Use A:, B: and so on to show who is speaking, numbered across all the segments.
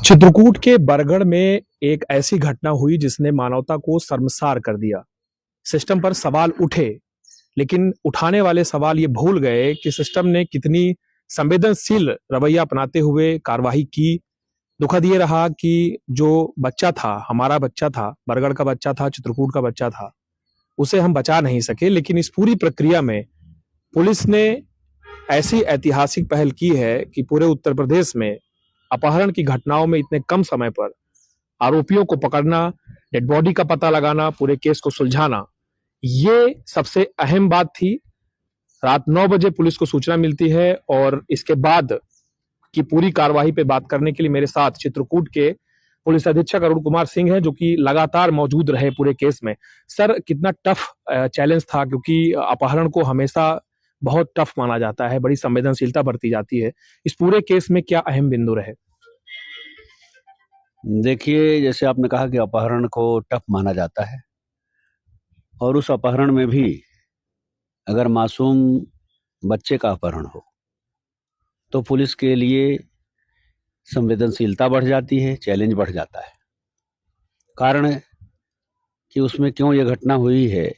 A: चित्रकूट के बरगढ़ में एक ऐसी घटना हुई जिसने मानवता को शर्मसार कर दिया। सिस्टम पर सवाल उठे, लेकिन उठाने वाले सवाल ये भूल गए कि सिस्टम ने कितनी संवेदनशील रवैया अपनाते हुए कार्रवाई की। दुखद ये रहा कि जो बच्चा था, हमारा बच्चा था, बरगढ़ का बच्चा था, चित्रकूट का बच्चा था, उसे हम बचा नहीं सके। लेकिन इस पूरी प्रक्रिया में पुलिस ने ऐसी ऐतिहासिक पहल की है कि पूरे उत्तर प्रदेश में अपहरण की घटनाओं में इतने कम समय पर आरोपियों को पकड़ना, डेड बॉडी का पता लगाना, पूरे केस को सुलझाना, ये सबसे अहम बात थी। रात 9 बजे पुलिस को सूचना मिलती है और इसके बाद की पूरी कार्यवाही पे बात करने के लिए मेरे साथ चित्रकूट के पुलिस अधीक्षक अरुण कुमार सिंह हैं, जो कि लगातार मौजूद रहे पूरे केस में। सर, कितना टफ चैलेंज था, क्योंकि अपहरण को हमेशा बहुत टफ माना जाता है, बड़ी संवेदनशीलता बरती जाती है। इस पूरे केस में क्या अहम बिंदु रहे?
B: देखिए, जैसे आपने कहा कि अपहरण को टफ माना जाता है, और उस अपहरण में भी अगर मासूम बच्चे का अपहरण हो तो पुलिस के लिए संवेदनशीलता बढ़ जाती है, चैलेंज बढ़ जाता है। कारण है कि उसमें क्यों ये घटना हुई है,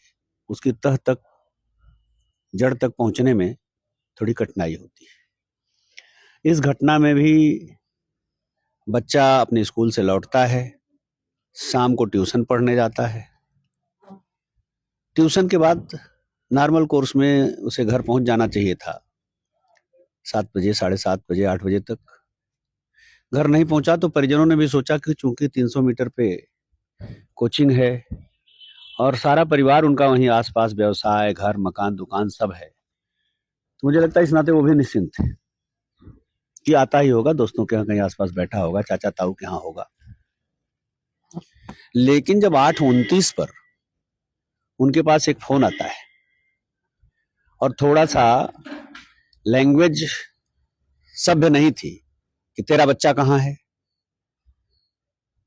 B: उसकी तह तक, जड़ तक पहुंचने में थोड़ी कठिनाई होती है। इस घटना में भी बच्चा अपने स्कूल से लौटता है, शाम को ट्यूशन पढ़ने जाता है। ट्यूशन के बाद नॉर्मल कोर्स में उसे घर पहुंच जाना चाहिए था 7 बजे, 7:30 बजे, 8 बजे तक। घर नहीं पहुंचा तो परिजनों ने भी सोचा कि चूंकि 300 मीटर पे कोचिंग है और सारा परिवार उनका वहीं आसपास, व्यवसाय, घर, मकान, दुकान सब है, तो मुझे लगता है इस नाते वो भी निश्चिंत थे कि आता ही होगा, दोस्तों के यहाँ कहीं आसपास बैठा होगा, चाचा ताऊ के यहाँ होगा। लेकिन जब 8:29 पर उनके पास एक फोन आता है और थोड़ा सा लैंग्वेज सभ्य नहीं थी कि तेरा बच्चा कहाँ है,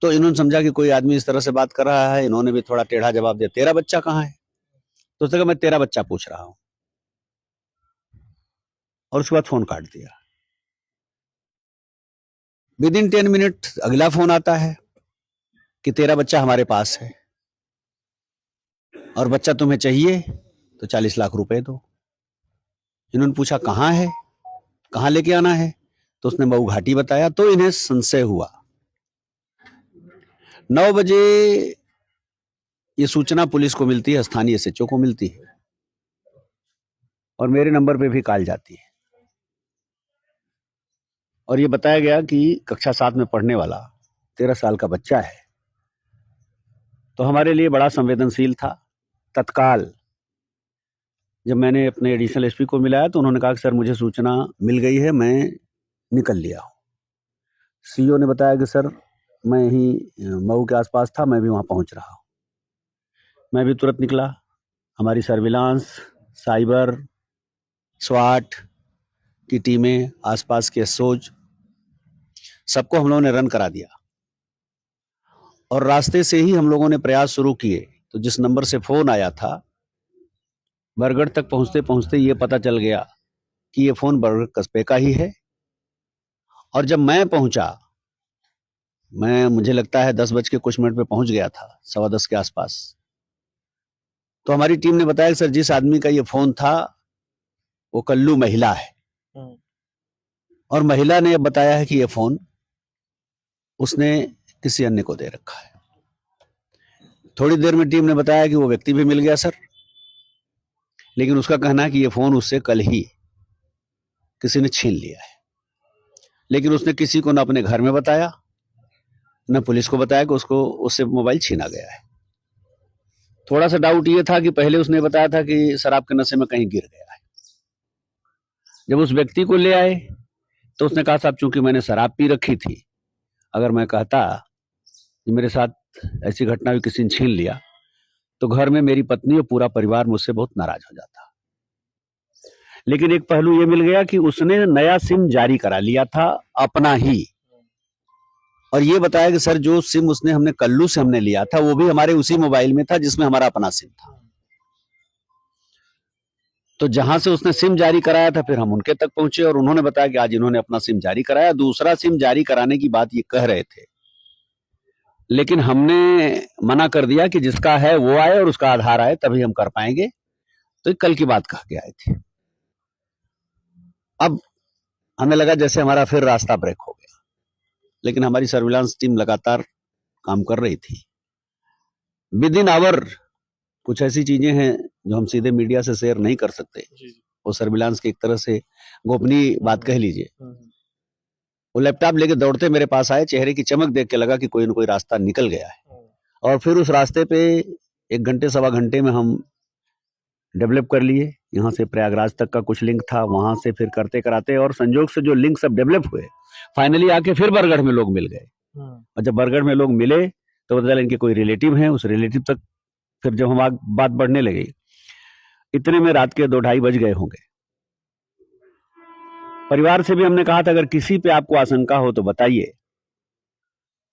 B: तो इन्होंने समझा कि कोई आदमी इस तरह से बात कर रहा है। इन्होंने भी थोड़ा टेढ़ा जवाब दिया, तेरा बच्चा कहाँ है? तो उसने कहा मैं तेरा बच्चा पूछ रहा हूं, और उसके बाद फोन काट दिया। विदिन 10 मिनट अगला फोन आता है कि तेरा बच्चा हमारे पास है और बच्चा तुम्हें चाहिए तो 40 लाख रुपए दो। इन्होंने पूछा कहाँ है, कहाँ लेके आना है, तो उसने मऊ घाटी बताया। तो इन्हें संशय हुआ। 9 बजे ये सूचना पुलिस को मिलती है, स्थानीय एसएचओ को मिलती है, और मेरे नंबर पे भी कॉल जाती है, और ये बताया गया कि कक्षा 7 में पढ़ने वाला 13 साल का बच्चा है। तो हमारे लिए बड़ा संवेदनशील था। तत्काल जब मैंने अपने एडिशनल एसपी को मिलाया तो उन्होंने कहा कि सर मुझे सूचना मिल गई है, मैं निकल लिया हूँ। सीओ ने बताया कि सर मैं ही मऊ के आसपास था, मैं भी वहाँ पहुँच रहा हूँ। मैं भी तुरंत निकला। हमारी सर्विलांस, साइबर, स्वाट की टीमें, आसपास के सोज, सबको हम लोगों ने रन करा दिया, और रास्ते से ही हम लोगों ने प्रयास शुरू किए। तो जिस नंबर से फोन आया था, बरगढ़ तक पहुंचते पहुंचते ये पता चल गया कि ये फोन बरगढ़ कस्बे का ही है। और जब मैं पहुंचा, मुझे लगता है 10 बज के कुछ मिनट पे पहुंच गया था, 10:15 के आसपास। तो हमारी टीम ने बताया कि सर जिस आदमी का ये फोन था वो कल्लू महिला है, और महिला ने अब बताया है कि ये फोन उसने किसी अन्य को दे रखा है। थोड़ी देर में टीम ने बताया कि वो व्यक्ति भी मिल गया सर, लेकिन उसका कहना है कि ये फोन उससे कल ही किसी ने छीन लिया है। लेकिन उसने किसी को न अपने घर में बताया, न पुलिस को बताया कि उससे मोबाइल छीना गया है। थोड़ा सा डाउट ये था कि पहले उसने बताया था कि शराब के नशे में कहीं गिर गया है। जब उस व्यक्ति को ले आए तो उसने कहा साहब चूंकि मैंने शराब पी रखी थी, अगर मैं कहता कि मेरे साथ ऐसी घटना हुई, किसी ने छीन लिया, तो घर में मेरी पत्नी और पूरा परिवार मुझसे बहुत नाराज हो जाता। लेकिन एक पहलू ये मिल गया कि उसने नया सिम जारी करा लिया था अपना ही, और ये बताया कि सर जो सिम हमने कल्लू से हमने लिया था वो भी हमारे उसी मोबाइल में था जिसमें हमारा अपना सिम था। तो जहां से उसने सिम जारी कराया था फिर हम उनके तक पहुंचे और उन्होंने बताया कि आज इन्होंने अपना सिम जारी कराया। दूसरा सिम जारी कराने की बात ये कह रहे थे, लेकिन हमने मना कर दिया कि जिसका है वो आए और उसका आधार आए तभी हम कर पाएंगे। तो कल की बात कह के आए थे। अब हमें लगा जैसे हमारा फिर रास्ता ब्रेक हो गया, लेकिन हमारी सर्विलांस टीम लगातार काम कर रही थी। विद इन आवर कुछ ऐसी चीजें हैं जो हम सीधे मीडिया से शेयर नहीं कर सकते। वो सर्विलांस की एक तरह से गोपनीय बात कह लीजिए। वो लैपटॉप लेके दौड़ते मेरे पास आए, चेहरे की चमक देख के लगा कि कोई ना कोई रास्ता निकल गया है। और फिर उस रास्ते पे 1 घंटे सवा घंटे में हम डेवलप कर लिए। यहाँ से प्रयागराज तक का कुछ लिंक था, वहां से फिर करते कराते और संजोग से जो लिंक सब डेवलप हुए, फाइनली आके फिर बरगढ़ में लोग मिल गए। और जब बरगढ़ में लोग मिले तो पता चला इनके कोई रिलेटिव हैं। उस रिलेटिव तक फिर जब हम बात बढ़ने लगी, इतने में रात के 2-2:30 बज गए होंगे। परिवार से भी हमने कहा था अगर किसी पे आपको आशंका हो तो बताइए।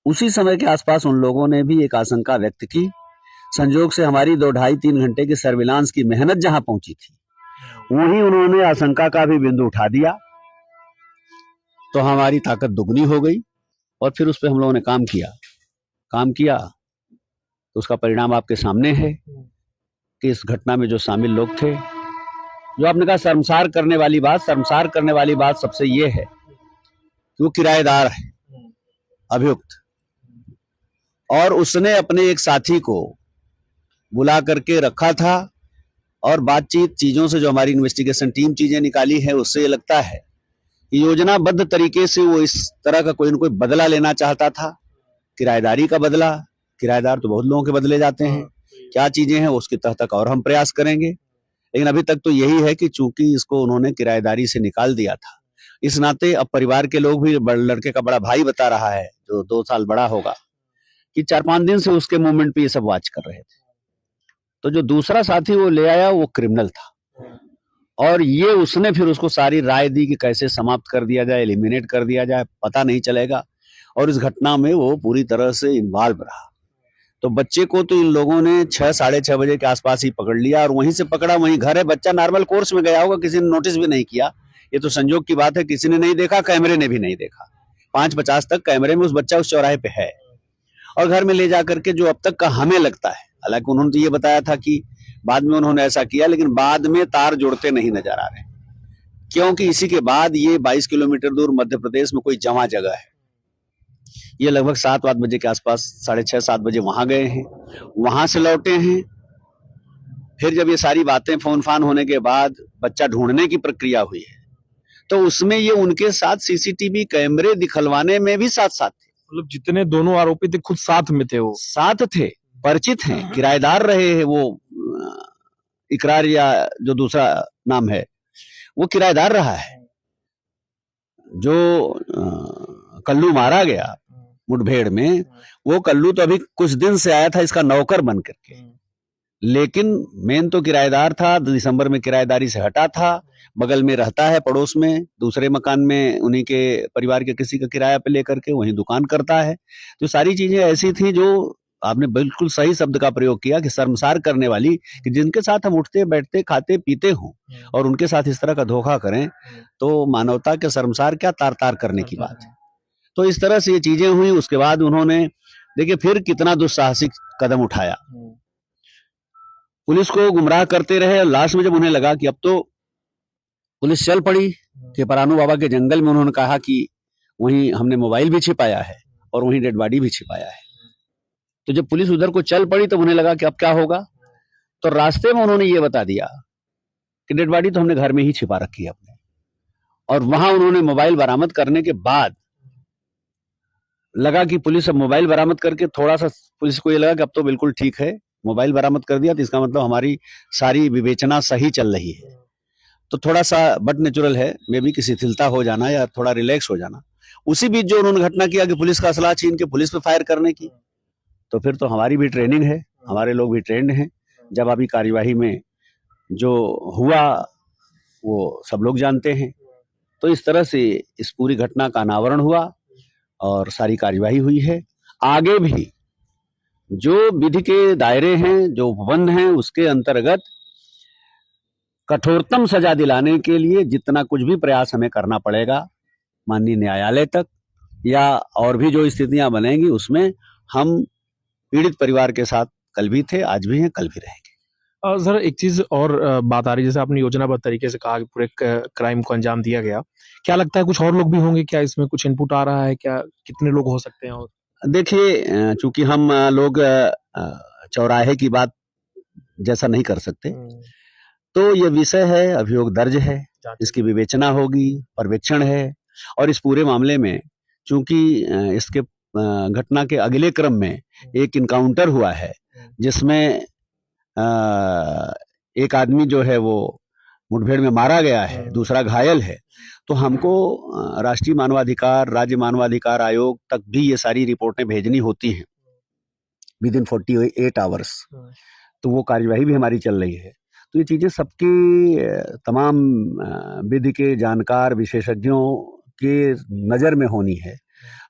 B: उसी समय के आसपास उन लोगों ने भी एक आशंका व्यक्त की। संजोग से हमारी 2-2.5-3 घंटे की सर्विलांस की मेहनत जहां पहुंची थी, वहीं उन्होंने आशंका का भी बिंदु उठा दिया। तो हमारी ताकत दुगनी हो गई और फिर उस पर हम लोगों ने काम किया। तो उसका परिणाम आपके सामने है कि इस घटना में जो शामिल लोग थे, जो आपने कहा शर्मसार करने वाली बात सबसे ये है कि वो किराएदार है, अभियुक्त, और उसने अपने एक साथी को बुला करके रखा था। और बातचीत चीजों से जो हमारी इन्वेस्टिगेशन टीम चीजें निकाली है, उससे ये लगता है कि योजनाबद्ध तरीके से वो इस तरह का कोई न कोई बदला लेना चाहता था, किराएदारी का बदला। किराएदार तो बहुत लोगों के बदले जाते हैं, क्या चीजें हैं उसकी तह तक और हम प्रयास करेंगे। लेकिन अभी तक तो यही है कि चूंकि इसको उन्होंने किराएदारी से निकाल दिया था, इस नाते अब परिवार के लोग भी, लड़के का बड़ा भाई बता रहा है जो 2 साल बड़ा होगा, कि 4-5 दिन से उसके मूवमेंट पे ये सब वॉच कर रहे थे। तो जो दूसरा साथी वो ले आया वो क्रिमिनल था, और ये उसने फिर उसको सारी राय दी कि कैसे समाप्त कर दिया जाए, एलिमिनेट कर दिया जाए, पता नहीं चलेगा। और इस घटना में वो पूरी तरह से इन्वॉल्व रहा। तो बच्चे को तो इन लोगों ने 6-6:30 बजे के आसपास ही पकड़ लिया, और वहीं से पकड़ा वहीं घर है। बच्चा नॉर्मल कोर्स में गया होगा, किसी ने नोटिस भी नहीं किया। ये तो संजोग की बात है, किसी ने नहीं देखा, कैमरे ने भी नहीं देखा। 5:50 तक कैमरे में उस बच्चा उस चौराहे पे है। और घर में ले जा करके जो अब तक का हमें लगता है, हालांकि उन्होंने तो ये बताया था कि बाद में उन्होंने ऐसा किया, लेकिन बाद में तार जुड़ते नहीं नजर आ रहे, क्योंकि इसी के बाद ये 22 किलोमीटर दूर मध्य प्रदेश में कोई जमा जगह है। ये लगभग 7-8 बजे के आसपास, 6:30-7 बजे वहां गए हैं, वहां से लौटे हैं। फिर जब ये सारी बातें फोन फान होने के बाद बच्चा ढूंढने की प्रक्रिया हुई है, तो उसमें ये उनके साथ सीसीटीवी कैमरे दिखलवाने में भी साथ थे।
A: मतलब जितने दोनों आरोपी थे खुद साथ में थे, वो
B: साथ थे, परिचित हैं, किराएदार रहे हैं। वो इकरार या जो दूसरा नाम है वो किराएदार रहा है। जो कल्लू मारा गया मुठभेड़ में, वो कल्लू तो अभी कुछ दिन से आया था इसका नौकर बन करके, लेकिन मेन तो किराएदार था। दिसंबर में किराएदारी से हटा था, बगल में रहता है पड़ोस में, दूसरे मकान में उन्हीं के परिवार के किसी का किराया पे लेकर के वहीं दुकान करता है। तो सारी चीजें ऐसी थी जो आपने बिल्कुल सही शब्द का प्रयोग किया कि शर्मसार करने वाली, कि जिनके साथ हम उठते बैठते खाते पीते हों और उनके साथ इस तरह का धोखा करें, तो मानवता के शर्मसार क्या तार तार करने की बात है। तो इस तरह से ये चीजें हुई। उसके बाद उन्होंने देखिए फिर कितना दुस्साहसिक कदम उठाया, पुलिस को गुमराह करते रहे। और लास्ट में जब उन्हें लगा कि अब तो पुलिस चल पड़ी, कि परानू बाबा के जंगल में उन्होंने कहा कि वहीं हमने मोबाइल भी छिपाया है और वहीं डेड बॉडी भी छिपाया है। तो जब पुलिस उधर को चल पड़ी तो उन्हें लगा कि अब क्या होगा। तो रास्ते में उन्होंने ये बता दिया कि डेड बॉडी तो हमने घर में ही छिपा रखी है अपने। और वहां उन्होंने मोबाइल बरामद करने के बाद लगा कि पुलिस अब मोबाइल बरामद करके थोड़ा सा पुलिस को ये लगा कि अब तो बिल्कुल ठीक है, मोबाइल बरामद कर दिया तो इसका मतलब हमारी सारी विवेचना सही चल रही है। तो थोड़ा सा बट नेचुरल है मे बी कि शिथिलता हो जाना या थोड़ा रिलैक्स हो जाना। उसी बीच जो उन्होंने घटना किया कि पुलिस का असला छीन के पुलिस पे फायर करने की, तो फिर तो हमारी भी ट्रेनिंग है, हमारे लोग भी ट्रेंड हैं। जब अभी कार्यवाही में जो हुआ वो सब लोग जानते हैं। तो इस तरह से इस पूरी घटना का अनावरण हुआ और सारी कार्यवाही हुई है। आगे भी जो विधि के दायरे हैं, जो उपबंध हैं, उसके अंतर्गत कठोरतम सजा दिलाने के लिए जितना कुछ भी प्रयास हमें करना पड़ेगा माननीय न्यायालय तक, या और भी जो स्थितियां बनेंगी उसमें हम पीड़ित परिवार के साथ कल भी थे, आज भी हैं, कल भी रहेंगे।
A: सर एक चीज और बात आ रही है, जैसे आपने योजनाबद्ध तरीके से कहा कि पूरे क्राइम को अंजाम दिया गया, क्या लगता है कुछ और लोग भी होंगे क्या? इसमें कुछ इनपुट आ रहा है क्या? कितने लोग हो सकते हैं? और
B: देखिए, चूंकि हम लोग चौराहे की बात जैसा नहीं कर सकते, तो ये विषय है, अभियोग दर्ज है, इसकी विवेचना होगी, पर्यवेक्षण है, और इस पूरे मामले में चूंकि इसके घटना के अगले क्रम में एक इनकाउंटर हुआ है जिसमें एक आदमी जो है वो मुठभेड़ में मारा गया है, दूसरा घायल है, तो हमको राष्ट्रीय मानवाधिकार, राज्य मानवाधिकार आयोग तक भी ये सारी रिपोर्टें भेजनी होती हैं विद इन 48 आवर्स। तो वो कार्यवाही भी हमारी चल रही है। तो ये चीजें सबकी तमाम विधि के जानकार विशेषज्ञों के नजर में होनी है।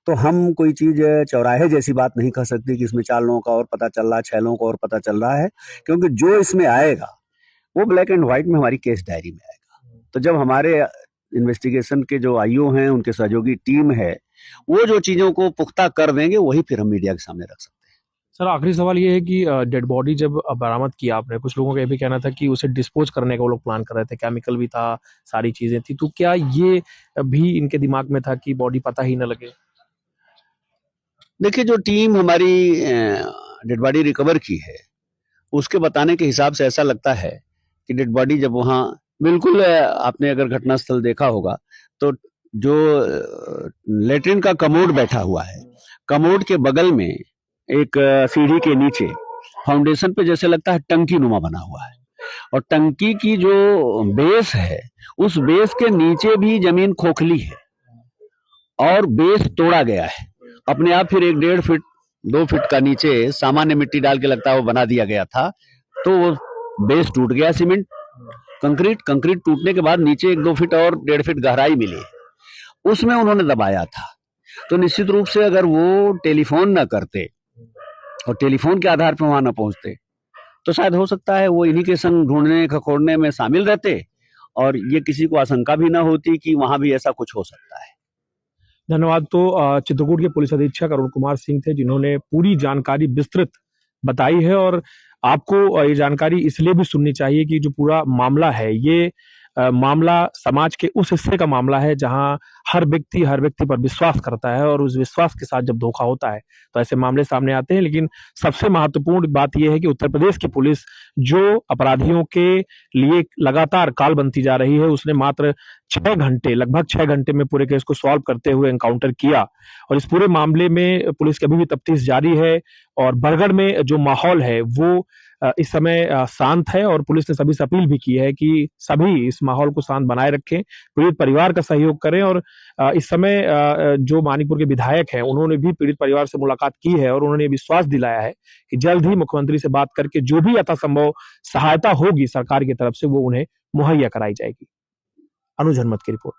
B: तो हम कोई चीज चौराहे जैसी बात नहीं कह सकती कि इसमें 4 लोगों का और पता चल रहा है, 6 लोगों का और पता चल रहा है, क्योंकि जो इसमें आएगा वो ब्लैक एंड व्हाइट में हमारी केस डायरी में आएगा। तो जब हमारे इन्वेस्टिगेशन के जो आईओ हैं, उनके सहयोगी टीम है, वो जो चीजों को पुख्ता कर देंगे, वही फिर हम मीडिया के सामने रख सकते हैं।
A: सर आखिरी सवाल ये है कि डेड बॉडी जब बरामद किया आपने, कुछ लोगों का ये भी कहना था कि उसे डिस्पोज करने का वो लोग प्लान कर रहे थे, केमिकल भी था, सारी चीजें थी, तो क्या ये भी इनके दिमाग में था कि बॉडी पता ही न लगे?
B: देखिए, जो टीम हमारी डेड बॉडी रिकवर की है, उसके बताने के हिसाब से ऐसा लगता है कि डेड बॉडी जब वहाँ बिल्कुल आपने अगर घटनास्थल देखा होगा तो जो लेटरिन का कमोड बैठा हुआ है, कमोड के बगल में एक सीढ़ी के नीचे फाउंडेशन पे जैसे लगता है टंकी नुमा बना हुआ है, और टंकी की जो बेस है उस बेस के नीचे भी जमीन खोखली है और बेस तोड़ा गया है। अपने आप फिर 1.5 फीट 2 फीट का नीचे सामान्य मिट्टी डाल के लगता है वो बना दिया गया था, तो वो बेस टूट गया, सीमेंट कंक्रीट टूटने के बाद नीचे 1-2 फीट और 1.5 फीट गहराई मिली, उसमें उन्होंने दबाया था। तो निश्चित रूप से अगर वो टेलीफोन न करते और टेलीफोन के आधार पर वहां न पहुंचते तो शायद हो सकता है वो इन्हीं के संग ढूंढने खखोड़ने में शामिल रहते, और ये किसी को आशंका भी न होती कि वहां भी ऐसा कुछ हो सकता है।
A: धन्यवाद। तो चित्रकूट के पुलिस अधीक्षक अरुण कुमार सिंह थे, जिन्होंने पूरी जानकारी विस्तृत बताई है, और आपको ये जानकारी इसलिए भी सुननी चाहिए कि जो पूरा मामला है, ये मामला समाज के उस हिस्से का मामला है जहां हर व्यक्ति पर विश्वास करता है, और उस विश्वास के साथ जब धोखा होता है तो ऐसे मामले सामने आते हैं। लेकिन सबसे महत्वपूर्ण बात यह है कि उत्तर प्रदेश की पुलिस जो अपराधियों के लिए लगातार काल बनती जा रही है, उसने मात्र लगभग 6 घंटे में पूरे केस को सॉल्व करते हुए एनकाउंटर किया, और इस पूरे मामले में पुलिस की अभी भी तफ्तीश जारी है। और बरगढ़ में जो माहौल है वो इस समय शांत है, और पुलिस ने सभी से अपील भी की है कि सभी इस माहौल को शांत बनाए रखें, पीड़ित परिवार का सहयोग करें। और इस समय जो मानिकपुर के विधायक हैं, उन्होंने भी पीड़ित परिवार से मुलाकात की है, और उन्होंने विश्वास दिलाया है कि जल्द ही मुख्यमंत्री से बात करके जो भी यथासंभव सहायता होगी सरकार की तरफ से वो उन्हें मुहैया कराई जाएगी। अनुज हनुमत की रिपोर्ट।